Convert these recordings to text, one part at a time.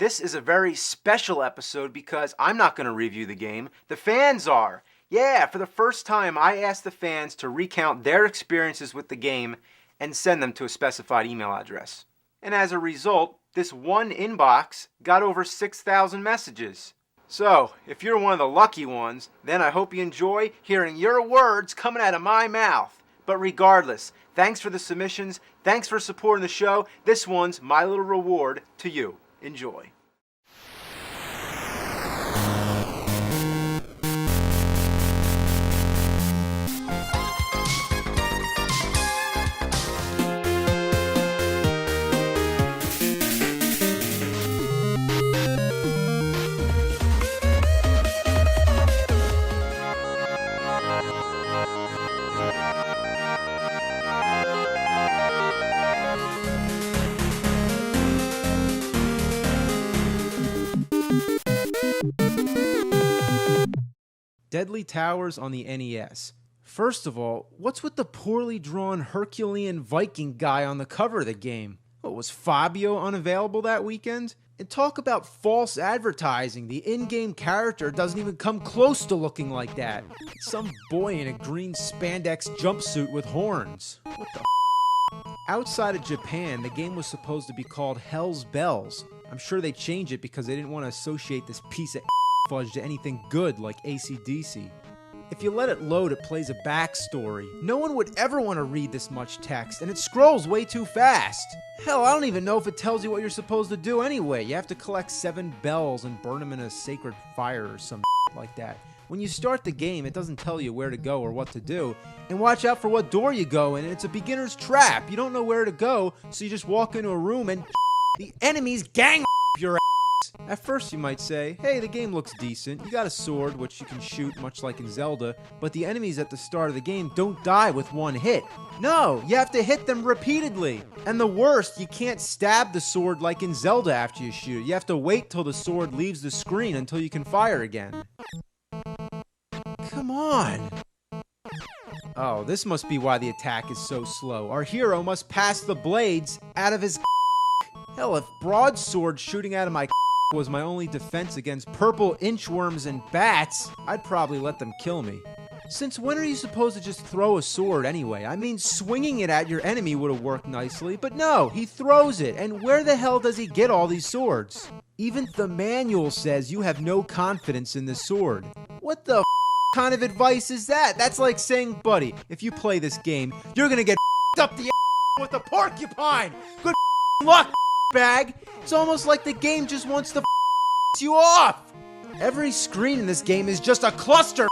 This is a very special episode because I'm not going to review the game. The fans are. Yeah, for the first time, I asked the fans to recount their experiences with the game and send them to a specified email address. And as a result, this one inbox got over 6,000 messages. So, if you're one of the lucky ones, then I hope you enjoy hearing your words coming out of my mouth. But regardless, thanks for the submissions, thanks for supporting the show. This one's my little reward to you. Enjoy. Deadly Towers on the NES. First of all, what's with the poorly drawn Herculean Viking guy on the cover of the game? What, was Fabio unavailable that weekend? And talk about false advertising. The in-game character doesn't even come close to looking like that. It's some boy in a green spandex jumpsuit with horns. What the Outside of Japan, the game was supposed to be called Hell's Bells. I'm sure they changed it because they didn't want to associate this piece of fudge to anything good like AC/DC. If you let it load, it plays a backstory. No one would ever want to read this much text, and it scrolls way too fast. Hell, I don't even know if it tells you what you're supposed to do anyway. You have to collect 7 bells and burn them in a sacred fire or some like that. When you start the game, it doesn't tell you where to go or what to do. And watch out for what door you go in. It's a beginner's trap. You don't know where to go, so you just walk into a room and the enemies gang your ass. At first you might say, hey, the game looks decent. You got a sword, which you can shoot much like in Zelda, but the enemies at the start of the game don't die with one hit. No, you have to hit them repeatedly. And the worst, you can't stab the sword like in Zelda after you shoot it. You have to wait till the sword leaves the screen until you can fire again. Come on. Oh, this must be why the attack is so slow. Our hero must pass the blades out of his Hell, if broadsword shooting out of my was my only defense against purple inchworms and bats, I'd probably let them kill me. Since when are you supposed to just throw a sword anyway? I mean, swinging it at your enemy would have worked nicely, but no, he throws it, and where the hell does he get all these swords? Even the manual says you have no confidence in the sword. What the kind of advice is that? That's like saying, buddy, if you play this game, you're gonna get up the with a porcupine! Good luck, bag! It's almost like the game just wants to you off! Every screen in this game is just a cluster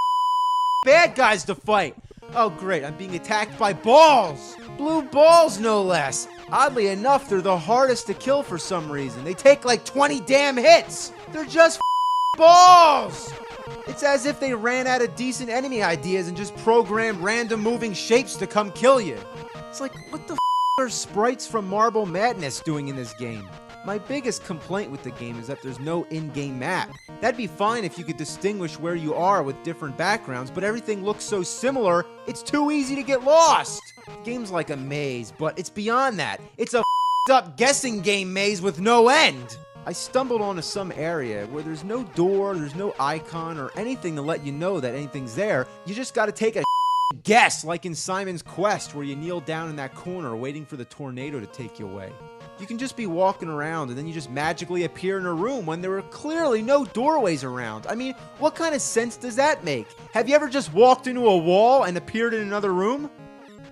bad guys to fight. Oh great, I'm being attacked by balls! Blue balls, no less. Oddly enough, they're the hardest to kill for some reason. They take like 20 damn hits! They're just balls! It's as if they ran out of decent enemy ideas and just programmed random moving shapes to come kill you. It's like, what the are sprites from Marble Madness doing in this game? My biggest complaint with the game is that there's no in-game map. That'd be fine if you could distinguish where you are with different backgrounds, but everything looks so similar, it's too easy to get lost. The game's like a maze, but it's beyond that. It's a up guessing game maze with no end. I stumbled onto some area where there's no door, there's no icon, or anything to let you know that anything's there. You just gotta take a guess, like in Simon's Quest, where you kneel down in that corner waiting for the tornado to take you away. You can just be walking around and then you just magically appear in a room when there were clearly no doorways around. I mean, what kind of sense does that make? Have you ever just walked into a wall and appeared in another room?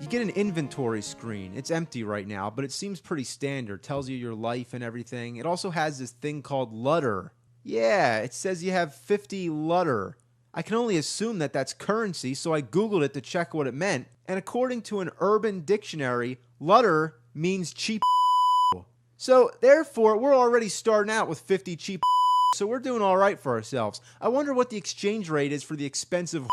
You get an inventory screen. It's empty right now, but it seems pretty standard. Tells you your life and everything. It also has this thing called Lutter. Yeah, it says you have 50 Lutter. I can only assume that that's currency, so I googled it to check what it meant. And according to an Urban Dictionary, Lutter means cheap. So, therefore, we're already starting out with 50 cheap so we're doing alright for ourselves. I wonder what the exchange rate is for the expensive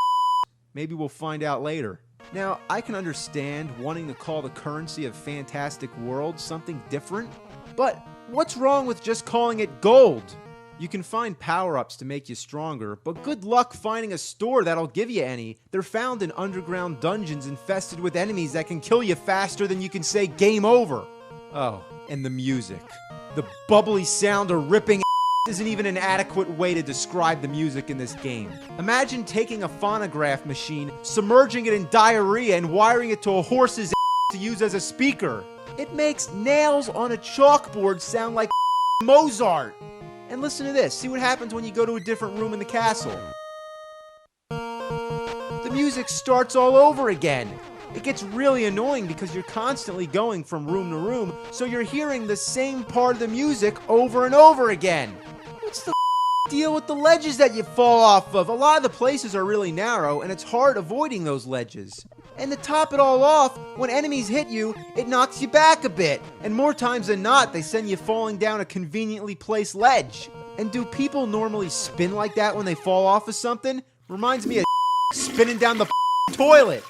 Maybe we'll find out later. Now, I can understand wanting to call the currency of Fantastic World something different, but what's wrong with just calling it gold? You can find power-ups to make you stronger, but good luck finding a store that'll give you any. They're found in underground dungeons infested with enemies that can kill you faster than you can say game over. Oh, and the music. The bubbly sound of ripping isn't even an adequate way to describe the music in this game. Imagine taking a phonograph machine, submerging it in diarrhea, and wiring it to a horse's to use as a speaker. It makes nails on a chalkboard sound like Mozart. And listen to this. See what happens when you go to a different room in the castle. The music starts all over again. It gets really annoying because you're constantly going from room to room, so you're hearing the same part of the music over and over again. What's the deal with the ledges that you fall off of? A lot of the places are really narrow, and it's hard avoiding those ledges. And to top it all off, when enemies hit you, it knocks you back a bit. And more times than not, they send you falling down a conveniently placed ledge. And do people normally spin like that when they fall off of something? Reminds me of spinning down the toilet.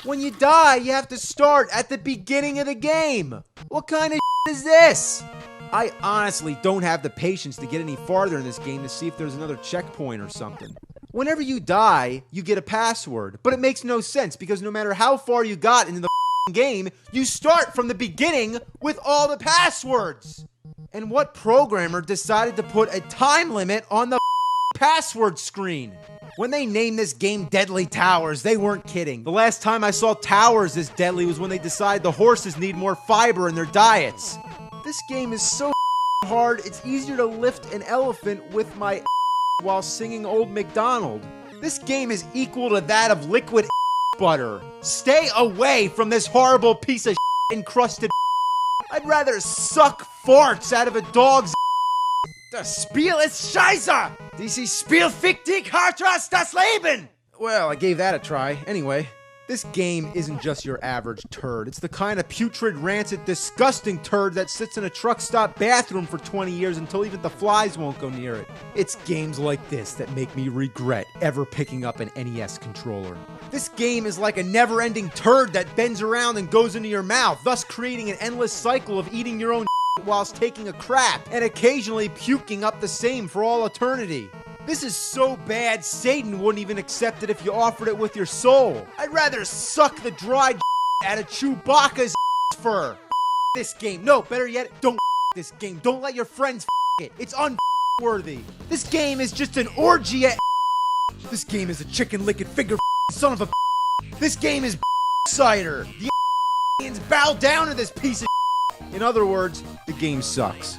When you die, you have to start at the beginning of the game. What kind of is this? I honestly don't have the patience to get any farther in this game to see if there's another checkpoint or something. Whenever you die, you get a password, but it makes no sense because no matter how far you got into the game, you start from the beginning with all the passwords. And what programmer decided to put a time limit on the password screen? When they named this game Deadly Towers, they weren't kidding. The last time I saw towers this deadly was when they decided the horses need more fiber in their diets. This game is so hard, it's easier to lift an elephant with my while singing Old MacDonald. This game is equal to that of liquid butter. Stay away from this horrible piece of encrusted. I'd rather suck farts out of a dog's. Das Spiel ist scheiße! Dieses Spiel fickt dich hart aus das Leben! Well, I gave that a try. Anyway, this game isn't just your average turd. It's the kind of putrid, rancid, disgusting turd that sits in a truck stop bathroom for 20 years until even the flies won't go near it. It's games like this that make me regret ever picking up an NES controller. This game is like a never-ending turd that bends around and goes into your mouth, thus creating an endless cycle of eating your own whilst taking a crap, and occasionally puking up the same for all eternity. This is so bad, Satan wouldn't even accept it if you offered it with your soul. I'd rather suck the dried out of Chewbacca's fur. This game. No, better yet, don't this game. Don't let your friends it. It's unworthy. This game is just an orgy at. This game is a chicken licking finger son of a. This game is cider. The aliens bow down to this piece of. In other words, the game sucks.